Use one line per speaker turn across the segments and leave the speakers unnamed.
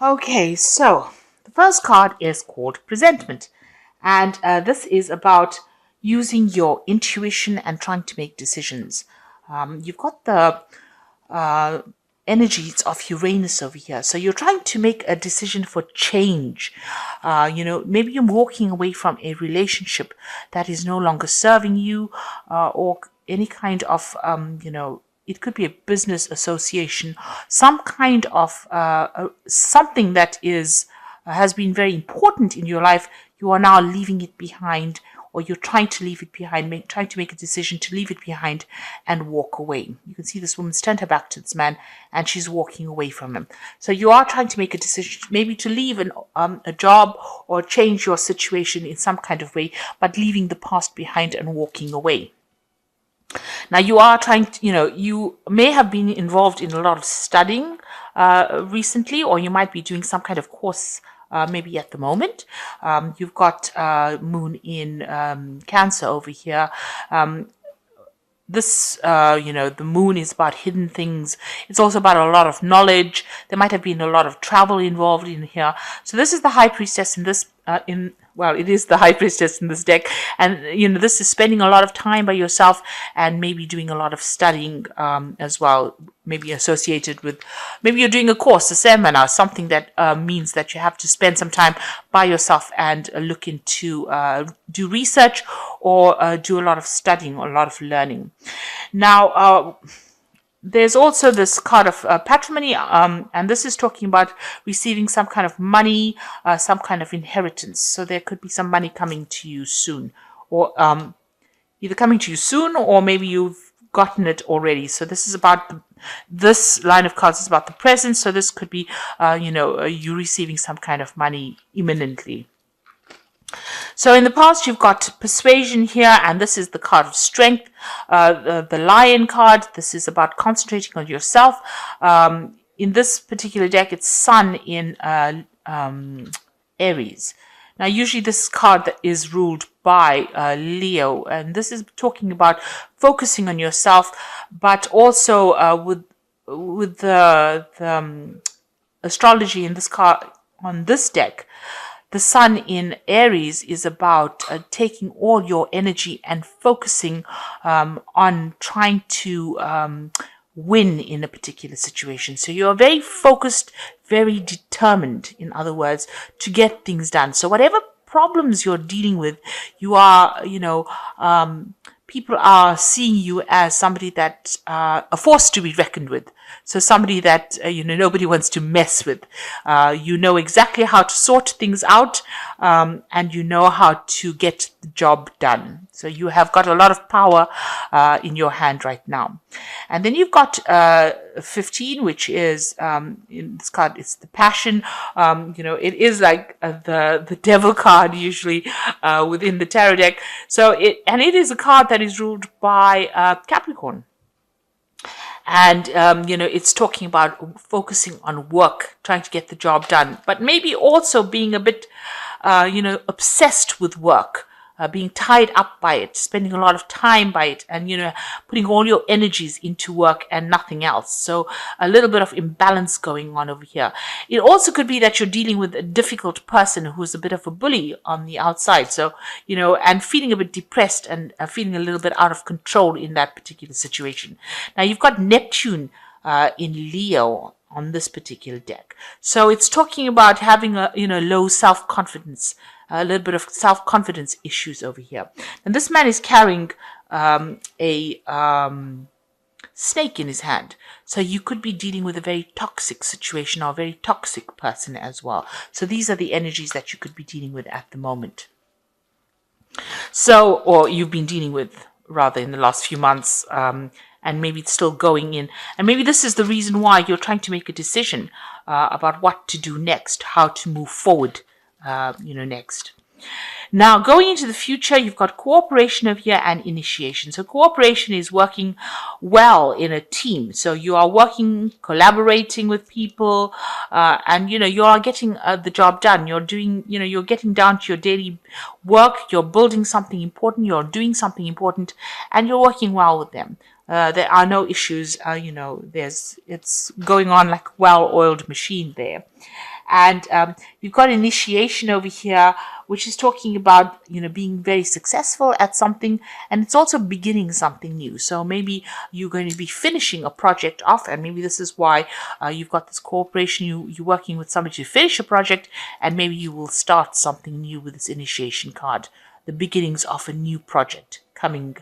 Okay, so the first card is called Presentment, and this is about using your intuition and trying to make decisions. You've got the uh, energies of Uranus over here, so you're trying to make a decision for change. Maybe you're walking away from a relationship that is no longer serving you, or any kind of it could be a business association, some kind of something that is has been very important in your life. You are now leaving it behind, or you're trying to leave it behind, trying to make a decision to leave it behind and walk away. You can see this woman's turned her back to this man and she's walking away from him. So you are trying to make a decision, maybe to leave a job or change your situation in some kind of way, but leaving the past behind and walking away. Now you are trying to, you may have been involved in a lot of studying recently, or you might be doing some kind of course maybe at the moment. You've got Moon in Cancer over here. The moon is about hidden things. It's also about a lot of knowledge. There might have been a lot of travel involved in here. So this is the High Priestess in this, it is the High Priestess in this deck. And, this is spending a lot of time by yourself and maybe doing a lot of studying as well. Maybe associated with, maybe you're doing a course, a seminar, something that means that you have to spend some time by yourself and look into, do research or do a lot of studying or a lot of learning. Now, there's also this card of patrimony, and this is talking about receiving some kind of money, some kind of inheritance. So there could be some money coming to you soon, or either coming to you soon, or maybe you've gotten it already. So this is about this line of cards is about the present. So this could be, you receiving some kind of money imminently. So in the past, you've got Persuasion here, and this is the card of Strength, the Lion card. This is about concentrating on yourself. In this particular deck, it's Sun in Aries. Now, usually this card that is ruled by Leo, and this is talking about focusing on yourself, but also with the astrology in this card on this deck. The Sun in Aries is about taking all your energy and focusing on trying to win in a particular situation. So you're very focused, very determined, in other words, to get things done. So whatever problems you're dealing with, you are, people are seeing you as somebody that a force to be reckoned with. So somebody that, nobody wants to mess with. You know exactly how to sort things out, and you know how to get the job done. So you have got a lot of power in your hand right now. And then you've got 15, which is, in this card, it's the Passion. It is like the Devil card usually within the tarot deck. So it is a card that is ruled by Capricorn. And, it's talking about focusing on work, trying to get the job done, but maybe also being a bit, obsessed with work, being tied up by it, spending a lot of time by it, and, putting all your energies into work and nothing else. So a little bit of imbalance going on over here. It also could be that you're dealing with a difficult person who's a bit of a bully on the outside. So, and feeling a bit depressed and feeling a little bit out of control in that particular situation. Now you've got Neptune in Leo on this particular deck. So it's talking about having a, low self-confidence, a little bit of self-confidence issues over here. And this man is carrying a snake in his hand. So you could be dealing with a very toxic situation or a very toxic person as well. So these are the energies that you could be dealing with at the moment. So, or you've been dealing with rather in the last few months, and maybe it's still going in. And maybe this is the reason why you're trying to make a decision about what to do next, how to move forward, next. Now, going into the future, you've got cooperation over here and initiation. So cooperation is working well in a team. So you are working, collaborating with people, and, you are getting the job done. You're doing, you're getting down to your daily work. You're building something important. You're doing something important, and you're working well with them. There are no issues, it's going on like a well-oiled machine there. And you've got initiation over here, which is talking about, being very successful at something, and it's also beginning something new. So maybe you're going to be finishing a project off, and maybe this is why you've got this cooperation. You're working with somebody to finish a project, and maybe you will start something new with this initiation card, the beginnings of a new project coming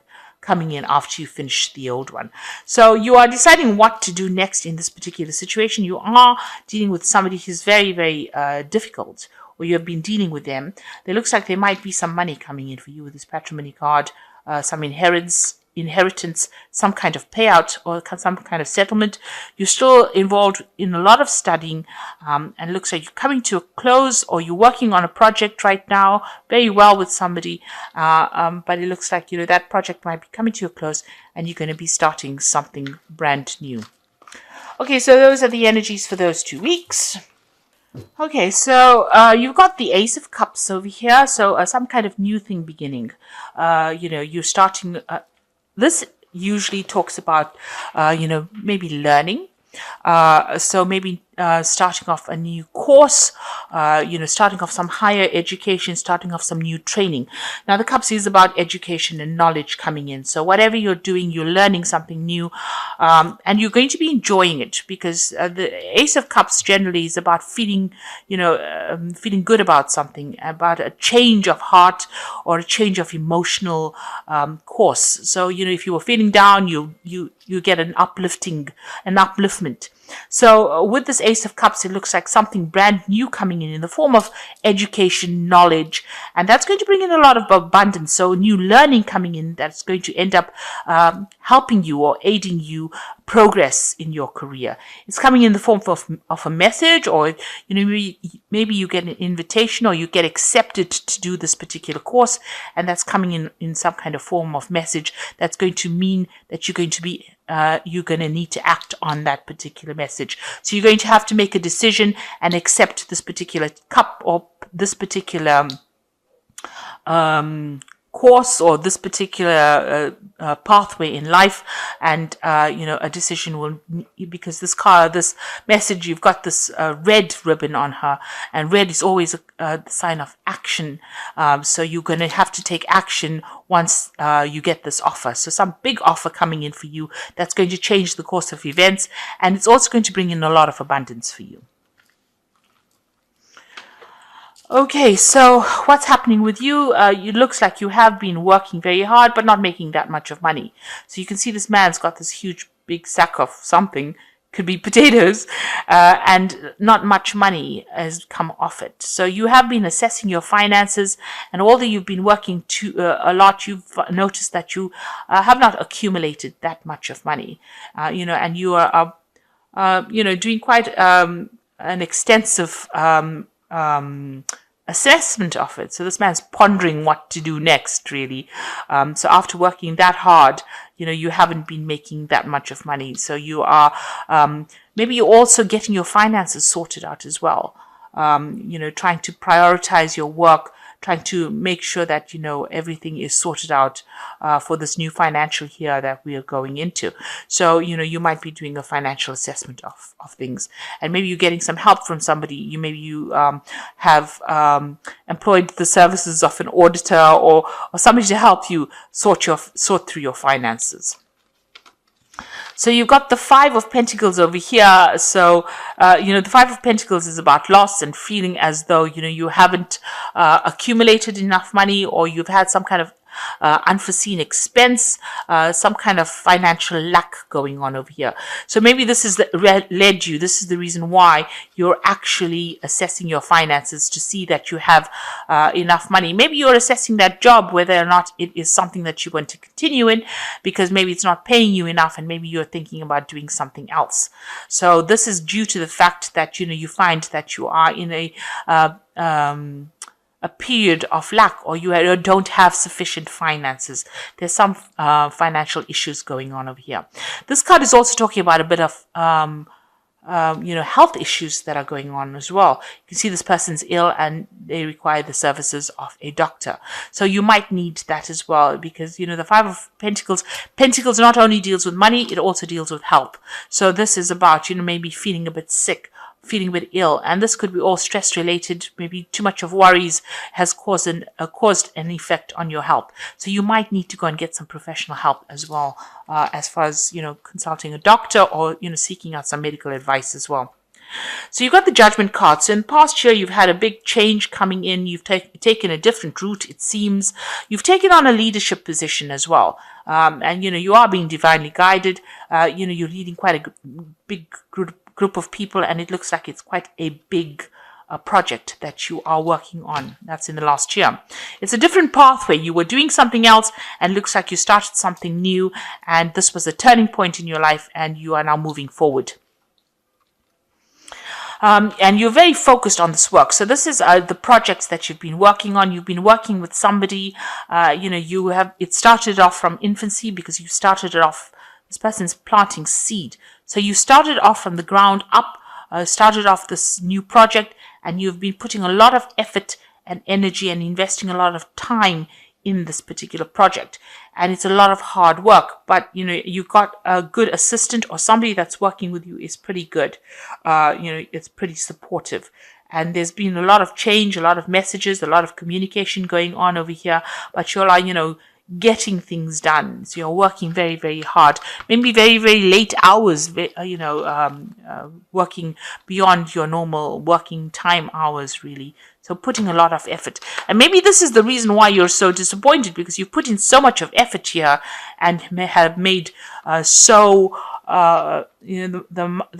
in after you finish the old one. So you are deciding what to do next in this particular situation. You are dealing with somebody who's very, very difficult, or you have been dealing with them. There looks like there might be some money coming in for you with this patrimony card, some inheritance, some kind of payout, or some kind of settlement. You're still involved in a lot of studying, and it looks like you're coming to a close, or you're working on a project right now very well with somebody, but it looks like that project might be coming to a close, and you're going to be starting something brand new. Okay, so those are the energies for those 2 weeks. Okay, so you've got the Ace of Cups over here, so some kind of new thing beginning. You're starting. This usually talks about, maybe learning. So maybe starting off a new course, starting off some higher education, starting off some new training. Now, the Cups is about education and knowledge coming in. So whatever you're doing, you're learning something new, and you're going to be enjoying it, because the Ace of Cups generally is about feeling good about something, about a change of heart or a change of emotional course. So, if you were feeling down, you get an upliftment. So with this Ace of Cups, it looks like something brand new coming in the form of education, knowledge, and that's going to bring in a lot of abundance. So new learning coming in that's going to end up helping you or aiding you progress in your career. It's coming in the form of a message, or maybe you get an invitation, or you get accepted to do this particular course, and that's coming in some kind of form of message that's going to mean that you're going to need to act on that particular message. So you're going to have to make a decision and accept this particular cup, or this particular course, or this particular pathway in life, and a decision will, because this message, you've got this red ribbon on her, and red is always a sign of action. So you're going to have to take action once you get this offer. So some big offer coming in for you that's going to change the course of events, and it's also going to bring in a lot of abundance for you. Okay, so what's happening with you? It looks like you have been working very hard, but not making that much of money. So you can see this man's got this huge, big sack of something, could be potatoes, and not much money has come off it. So you have been assessing your finances, and although you've been working a lot, you've noticed that you have not accumulated that much of money, and you are, doing quite an extensive assessment of it. So this man's pondering what to do next, really. So after working that hard, you haven't been making that much of money. So you are, maybe you're also getting your finances sorted out as well. Trying to prioritize your work, trying to make sure that, everything is sorted out for this new financial year that we are going into. So, you might be doing a financial assessment of things, and maybe you're getting some help from somebody. You have employed the services of an auditor or somebody to help you sort through your finances. So you've got the Five of Pentacles over here. So, the Five of Pentacles is about loss and feeling as though, you haven't accumulated enough money, or you've had some kind of unforeseen expense, some kind of financial lack going on over here. So maybe this is this is the reason why you're actually assessing your finances to see that you have enough money. Maybe you're assessing that job, whether or not it is something that you want to continue in, because maybe it's not paying you enough, and maybe you're thinking about doing something else. So this is due to the fact that, you find that you are in a period of lack, or you don't have sufficient finances. There's some financial issues going on over here. This card is also talking about a bit of health issues that are going on as well. You can see this person's ill and they require the services of a doctor. So you might need that as well, because, the Five of Pentacles not only deals with money, it also deals with health. So this is about, maybe feeling a bit sick feeling a bit ill, and this could be all stress related. Maybe too much of worries has caused an effect on your health. So you might need to go and get some professional help as well, as far as consulting a doctor or seeking out some medical advice as well. So you've got the Judgment card. So in the past year, you've had a big change coming in. You've taken a different route, it seems. You've taken on a leadership position as well. And, you are being divinely guided. You're leading quite a big group of people, and it looks like it's quite a big project that you are working on. That's in the last year. It's a different pathway. You were doing something else, and looks like you started something new, and this was a turning point in your life, and you are now moving forward. And you're very focused on this work. So this is the projects that you've been working on. You've been working with somebody. It started off from infancy, because you started it off. This person's planting seed. So you started off from the ground up. Started off this new project, and you've been putting a lot of effort and energy and investing a lot of time in this particular project, and it's a lot of hard work, but you got a good assistant, or somebody that's working with you is pretty good. It's pretty supportive, and there's been a lot of change, a lot of messages, a lot of communication going on over here, but you're like getting things done. So you're working very, very hard, maybe very, very late hours, working beyond your normal working time hours, really. So putting a lot of effort. And maybe this is the reason why you're so disappointed, because you've put in so much of effort here and have made the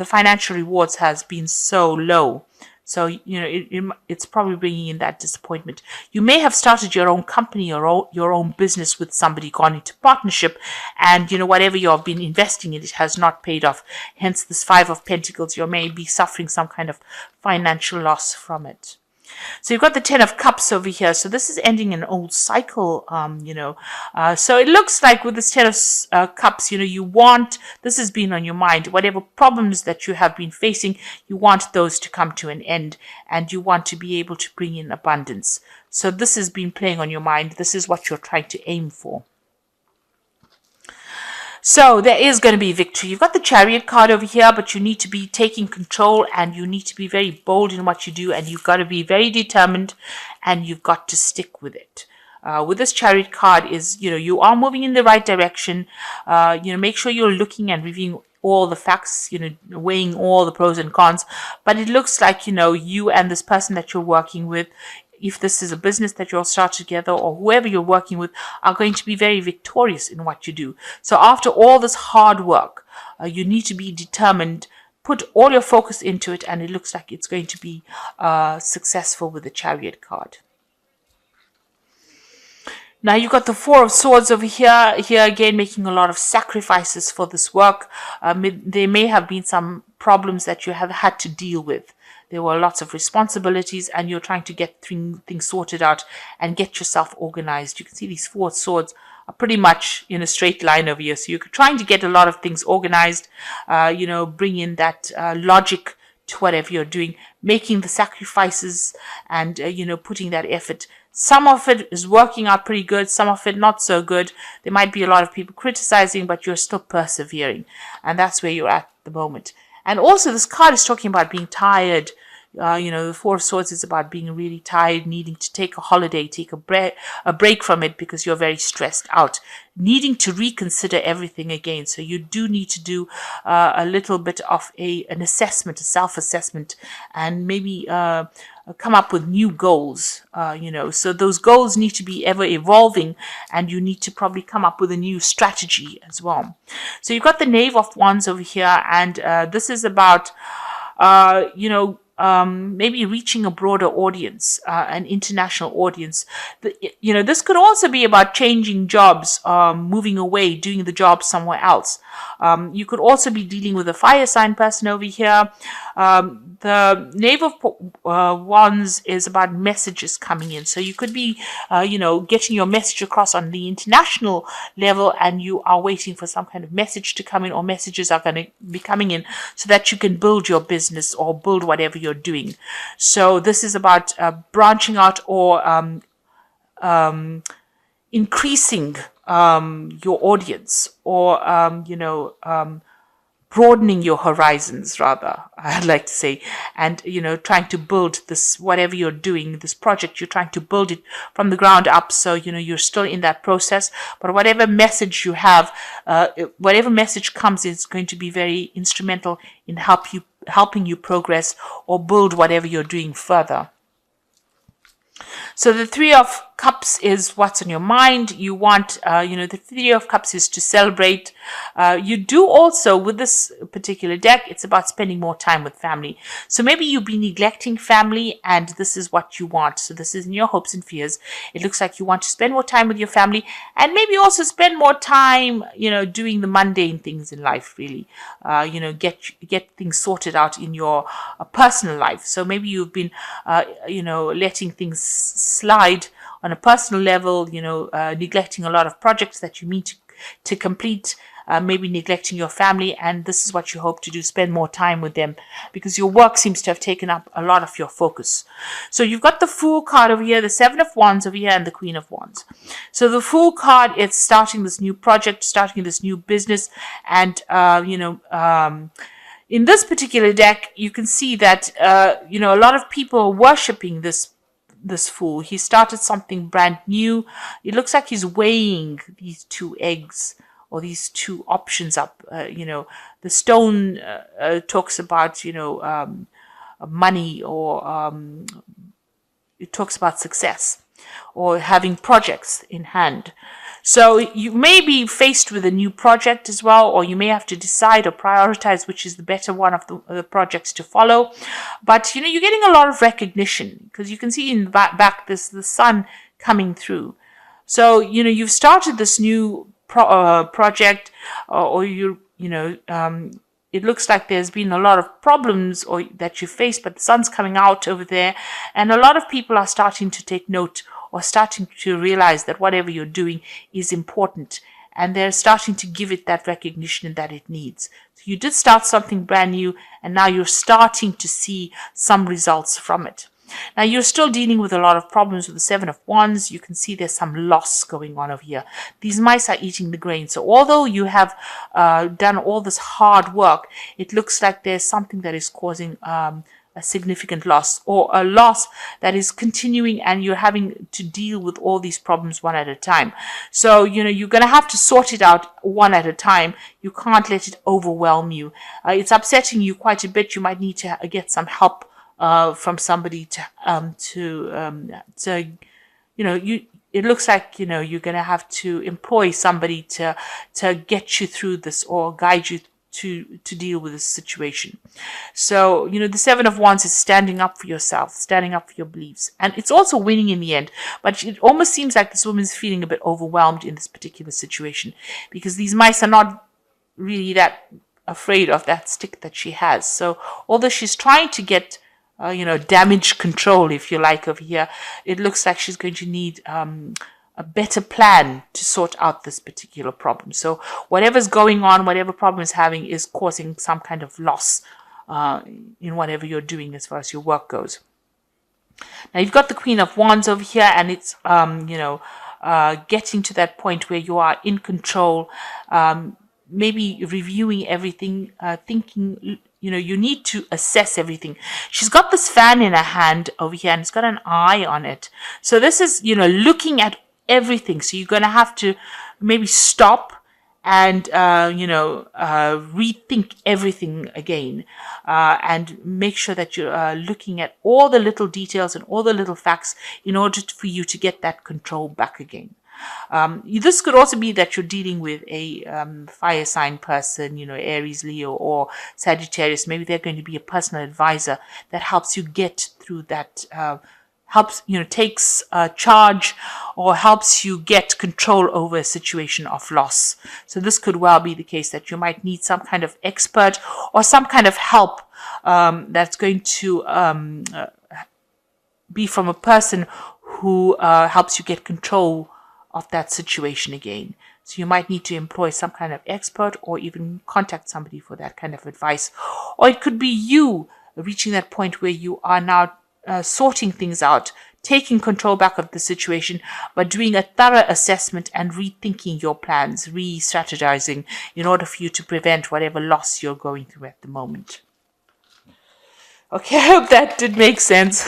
financial rewards has been so low. So, it's probably bringing in that disappointment. You may have started your own company or your own business with somebody, gone into partnership, and, whatever you've been investing in, it has not paid off. Hence this Five of Pentacles. You may be suffering some kind of financial loss from it. So you've got the Ten of Cups over here. So this is ending an old cycle, So it looks like with this Ten of Cups, this has been on your mind. Whatever problems that you have been facing, you want those to come to an end, and you want to be able to bring in abundance. So this has been playing on your mind. This is what you're trying to aim for. So there is going to be victory. You've got the Chariot card over here, but you need to be taking control, and you need to be very bold in what you do, and you've got to be very determined, and you've got to stick with it. With this Chariot card is, you are moving in the right direction. Make sure you're looking and reviewing all the facts, weighing all the pros and cons. But it looks like, you and this person that you're working with, if this is a business that you'll start together, or whoever you're working with, are going to be very victorious in what you do. So after all this hard work, you need to be determined, put all your focus into it, and it looks like it's going to be successful with the Chariot card. Now you've got the Four of Swords over here. Here again, making a lot of sacrifices for this work. There may have been some problems that you have had to deal with. There were lots of responsibilities, and you're trying to get things sorted out and get yourself organized. You can see these Four Swords are pretty much in a straight line over here. So you're trying to get a lot of things organized, bring in that logic to whatever you're doing, making the sacrifices and, putting that effort. Some of it is working out pretty good, some of it not so good. There might be a lot of people criticizing, but you're still persevering. And that's where you're at the moment. And also this card is talking about being tired. The Four of Swords is about being really tired, needing to take a holiday, take a break from it because you're very stressed out, needing to reconsider everything again. So you do need to do a little bit of an assessment, a self-assessment, and maybe come up with new goals. So those goals need to be ever evolving, and you need to probably come up with a new strategy as well. So you've got the Knave of Wands over here, and this is about maybe reaching a broader audience, an international audience. This could also be about changing jobs, moving away, doing the job somewhere else. You could also be dealing with a fire sign person over here. The Knave of Wands is about messages coming in. So you could be, getting your message across on the international level, and you are waiting for some kind of message to come in, or messages are going to be coming in so that you can build your business or build whatever you're doing. So this is about branching out, or increasing your audience, or broadening your horizons, rather, I'd like to say, and trying to build this, whatever you're doing, this project, you're trying to build it from the ground up. So you're still in that process, but whatever message you have, whatever message comes, is going to be very instrumental in helping you progress or build whatever you're doing further. So the Three of Cups is what's on your mind. You want, the Three of Cups is to celebrate. You do also, with this particular deck, it's about spending more time with family. So maybe you've been neglecting family and this is what you want. So this is in your hopes and fears. It looks like you want to spend more time with your family and maybe also spend more time, doing the mundane things in life, really. Get things sorted out in your personal life. So maybe you've been, letting things slide on a personal level, neglecting a lot of projects that you need to complete, maybe neglecting your family, and this is what you hope to do, spend more time with them, because your work seems to have taken up a lot of your focus. So you've got the Fool card over here, the Seven of Wands over here, and the Queen of Wands. So the Fool card is starting this new project, starting this new business, and in this particular deck, you can see that a lot of people are worshipping this Fool. He started something brand new. It looks like he's weighing these two eggs or these two options up. The stone talks about money, or it talks about success or having projects in hand. So you may be faced with a new project as well, or you may have to decide or prioritize which is the better one of the projects to follow. But, you're getting a lot of recognition, because you can see in the back the sun coming through. So, you've started this new project, or it looks like there's been a lot of problems or that you faced, but the sun's coming out over there, and a lot of people are starting to take note or starting to realize that whatever you're doing is important, and they're starting to give it that recognition that it needs. So you did start something brand new, and now you're starting to see some results from it. Now, you're still dealing with a lot of problems with the Seven of Wands. You can see there's some loss going on over here. These mice are eating the grain. So although you have done all this hard work, it looks like there's something that is causing a significant loss, or a loss that is continuing, and you're having to deal with all these problems one at a time. So, you're going to have to sort it out one at a time. You can't let it overwhelm you. It's upsetting you quite a bit. You might need to get some help from somebody it looks like, you're going to have to employ somebody to get you through this, or guide you to deal with this situation. So, the Seven of Wands is standing up for yourself, standing up for your beliefs. And it's also winning in the end. But it almost seems like this woman's feeling a bit overwhelmed in this particular situation, because these mice are not really that afraid of that stick that she has. So, although she's trying to get damage control, if you like, over here, it looks like she's going to need a better plan to sort out this particular problem. So whatever's going on, whatever problem is having, is causing some kind of loss in whatever you're doing as far as your work goes. Now, you've got the Queen of Wands over here, and it's getting to that point where you are in control, maybe reviewing everything, thinking, you need to assess everything. She's got this fan in her hand over here, and it's got an eye on it. So this is, looking at everything. So you're going to have to maybe stop and, rethink everything again, and make sure that you're looking at all the little details and all the little facts in order for you to get that control back again. This could also be that you're dealing with a fire sign person, Aries, Leo, or Sagittarius. Maybe they're going to be a personal advisor that helps you get through that, takes charge, or helps you get control over a situation of loss. So this could well be the case that you might need some kind of expert or some kind of help that's going to be from a person who helps you get control of that situation again. So you might need to employ some kind of expert, or even contact somebody for that kind of advice. Or it could be you reaching that point where you are now sorting things out, taking control back of the situation, but doing a thorough assessment and rethinking your plans, re-strategizing in order for you to prevent whatever loss you're going through at the moment. Okay, I hope that did make sense.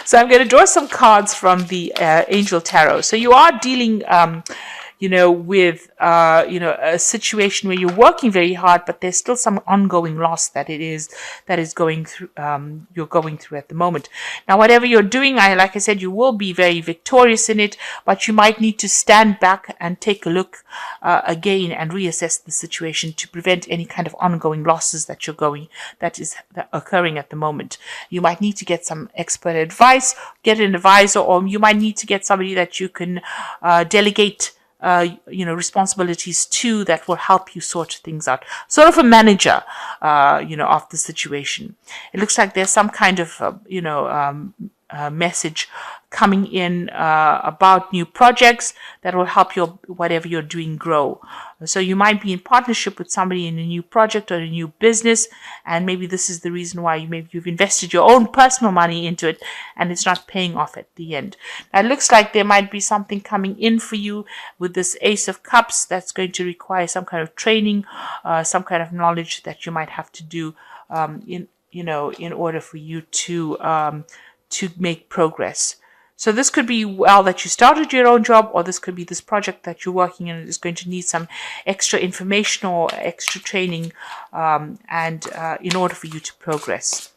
So I'm going to draw some cards from the Angel Tarot. So you are dealing with a situation where you're working very hard, but there's still some ongoing loss that is going through, you're going through at the moment. Now, whatever you're doing, like I said, you will be very victorious in it, but you might need to stand back and take a look again and reassess the situation to prevent any kind of ongoing losses that is occurring at the moment. You might need to get some expert advice, get an advisor, or you might need to get somebody that you can delegate responsibilities to, that will help you sort things out. Sort of a manager, of the situation. It looks like there's some kind of, message coming in about new projects that will help your whatever you're doing grow. So you might be in partnership with somebody in a new project or a new business, and maybe this is the reason why you've invested your own personal money into it and it's not paying off at the end. Now, it looks like there might be something coming in for you with this Ace of Cups that's going to require some kind of training, some kind of knowledge that you might have to do in order for you to make progress. So this could be, that you started your own job, or this could be this project that you're working in is going to need some extra information or extra training in order for you to progress.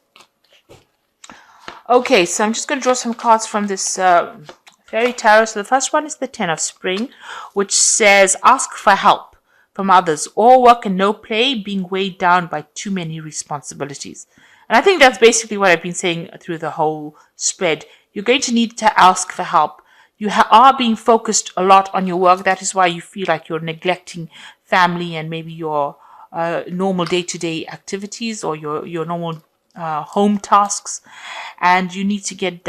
Okay, so I'm just going to draw some cards from this Fairy Tarot. So the first one is the Ten of Spring, which says, ask for help from others. All work and no play, being weighed down by too many responsibilities. And I think that's basically what I've been saying through the whole spread. You're going to need to ask for help. You are being focused a lot on your work. That is why you feel like you're neglecting family and maybe your normal day-to-day activities or your normal home tasks. And you need to get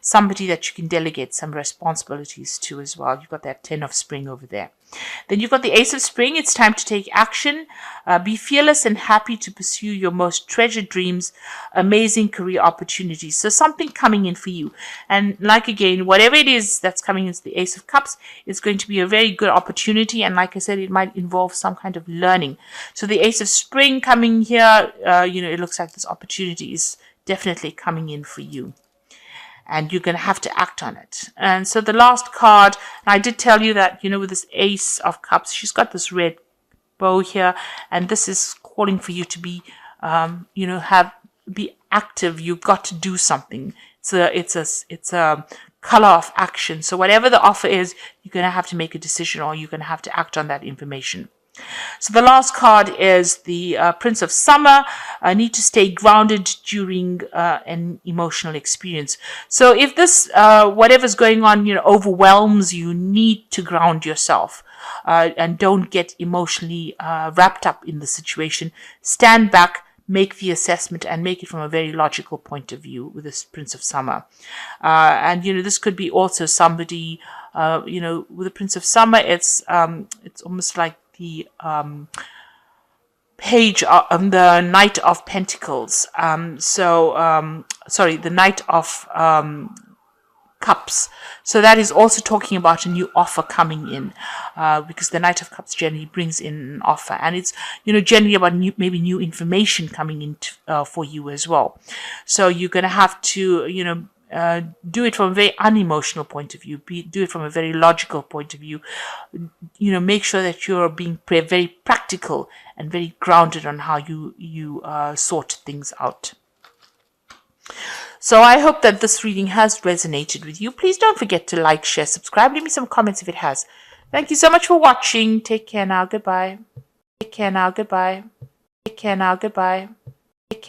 somebody that you can delegate some responsibilities to as well. You've got that Ten of Spring over there. Then you've got the Ace of Spring. It's time to take action. Be fearless and happy to pursue your most treasured dreams, amazing career opportunities. So something coming in for you. And like again, whatever it is that's coming into the Ace of Cups, it's going to be a very good opportunity. And like I said, it might involve some kind of learning. So the Ace of Spring coming here, it looks like this opportunity is definitely coming in for you. And you're going to have to act on it. And so the last card, and I did tell you that, with this Ace of Cups, she's got this red bow here, and this is calling for you to be, be active. You've got to do something. It's a color of action. So whatever the offer is, you're going to have to make a decision, or you're going to have to act on that information. So the last card is the Prince of Summer. Need to stay grounded during an emotional experience. So if this, whatever's going on, overwhelms you, need to ground yourself and don't get emotionally wrapped up in the situation. Stand back, make the assessment, and make it from a very logical point of view with this Prince of Summer. And this could be also somebody, with the Prince of Summer, it's almost like the page on the Knight of Pentacles. The Knight of Cups. So that is also talking about a new offer coming in, because the Knight of Cups generally brings in an offer, and it's generally about maybe new information coming in for you as well. So you're going to have to do it from a very unemotional point of view. Do it from a very logical point of view. Make sure that you're being very practical and very grounded on how you sort things out. So I hope that this reading has resonated with you. Please don't forget to like, share, subscribe. Leave me some comments if it has. Thank you so much for watching. Take care now. Goodbye. Take care now. Goodbye. Take care now. Goodbye. Take care.